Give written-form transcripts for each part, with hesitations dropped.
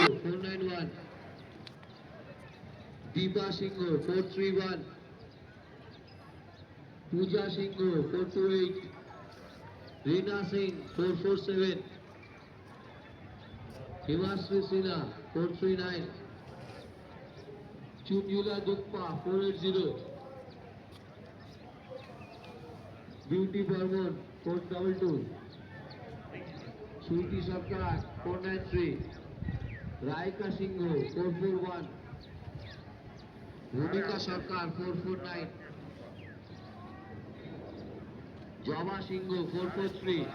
491. Deepa Singh 431. Pooja Singh 428. Reena Singh 447. Himashri Sinha 439. Chunjula Dukpa 480. Beauty Burman 422. Sweetie Sarkar 493. Raika Singh 441. Bhumika Sarkar 449. Java Singh 443.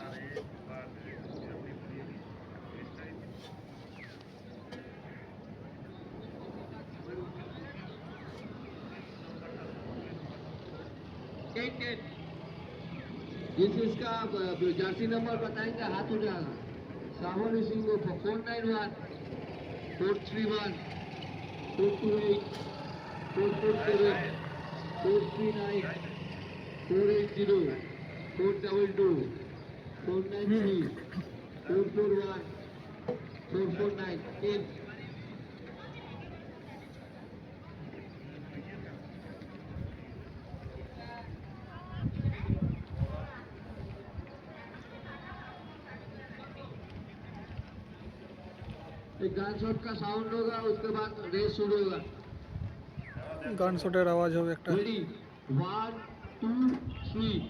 जिस इसका Jersey number बताएंगे हाथ हो जाएगा। सावन सिंह 491, 431, 428, 447, 439, 480, 422, 493, 441, 449. एक gun shot का साउंड होगा, उसके बाद रेस शुरू होगा। গান শটের আওয়াজ হবে একটা। रेडी 1 2 3।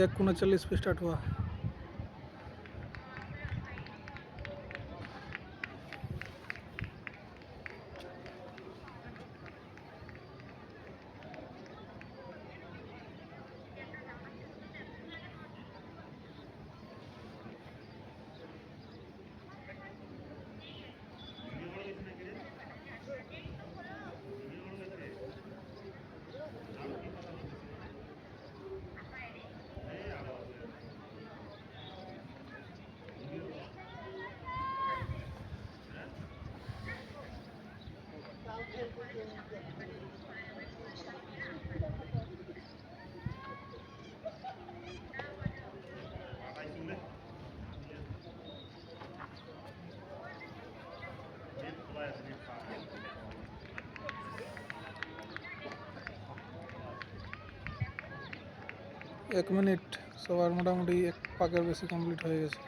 1:39 पे स्टार्ट हुआ। एक मिनट সবার মোটামুটি এক পাকের বেশি কমপ্লিট হয়ে গেছে।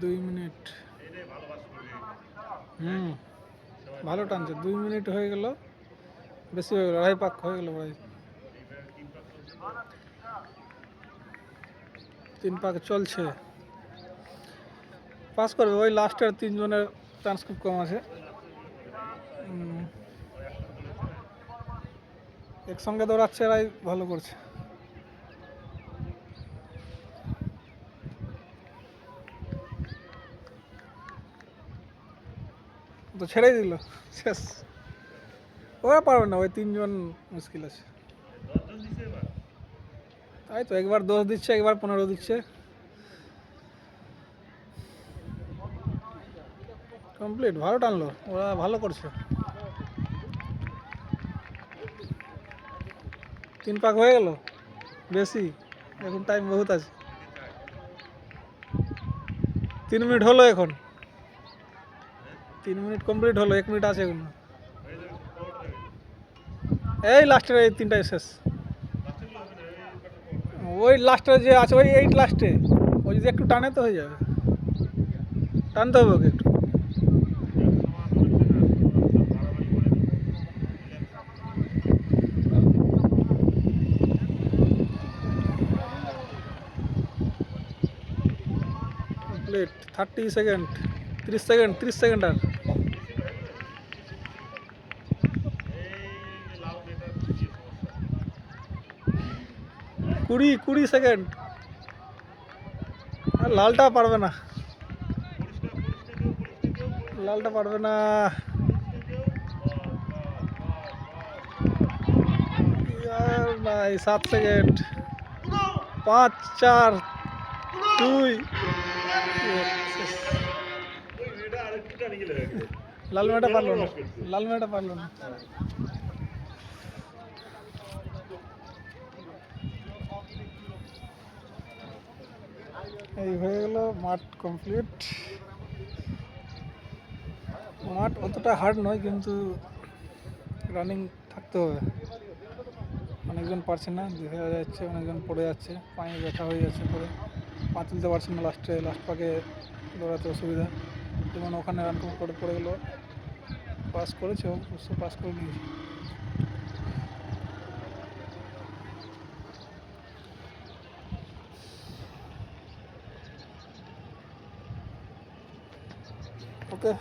দুই মিনিট ভালো টানছে। 2 মিনিট হয়ে গেল, বেশি হয়ে গেল, আড়াই পাক হয়ে গেল প্রায়। 3 পাক চলছে, পাস করবে। ওই লাস্টের 3 জনের চান্স খুব কম আছে। একসঙ্গে দৌড়াচ্ছে, এরাই ভালো করছে। তো ছেড়েই দিল, শেষ। ওরা পারবে না, ওই 3 জন মুশকিল আছে। তাই তো, একবার 10 দিচ্ছে, একবার 15 দিচ্ছে। কমপ্লিট, ভালো টানলো, ওরা ভালো করছে। 3 পাক হয়ে গেল, বেশি এখন টাইম বহুত আছে। 3 মিনিট হলো এখন, 3 মিনিট কমপ্লিট হলো, 1 মিনিট আছে এখন। এই লাস্টের এই 3টাই শেষ। ওই লাস্টের যে আছে, ওই 8 লাস্টে, ওই যদি একটু টানে তো হয়ে যাবে। টানতে হবে ওকে একটু। কমপ্লিট 30 সেকেন্ড 30 সেকেন্ড 30 সেকেন্ড আর 20 সেকেন্ড আর লালটা পারবে না লালটা পারবে না यार भाई 7 সেকেন্ড 5 4 2 লাল মেয়েটা পারলো না লাল মেয়েটা পারলো না এই হয়ে গেল মাঠ কমপ্লিট মাঠ অতটা হার্ড নয় কিন্তু রানিং থাকতে হবে অনেকজন পারছে না দেখা যাচ্ছে অনেকজন পড়ে যাচ্ছে পায়ে ব্যথা হয়ে যাচ্ছে পরে পা তুলতে পারছে না লাস্ট পাকে দৌড়াতে অসুবিধা যেমন ওখানে রান করে পড়ে গেলো পাস করেছে অবশ্য পাস করে নিয়েছে ওকে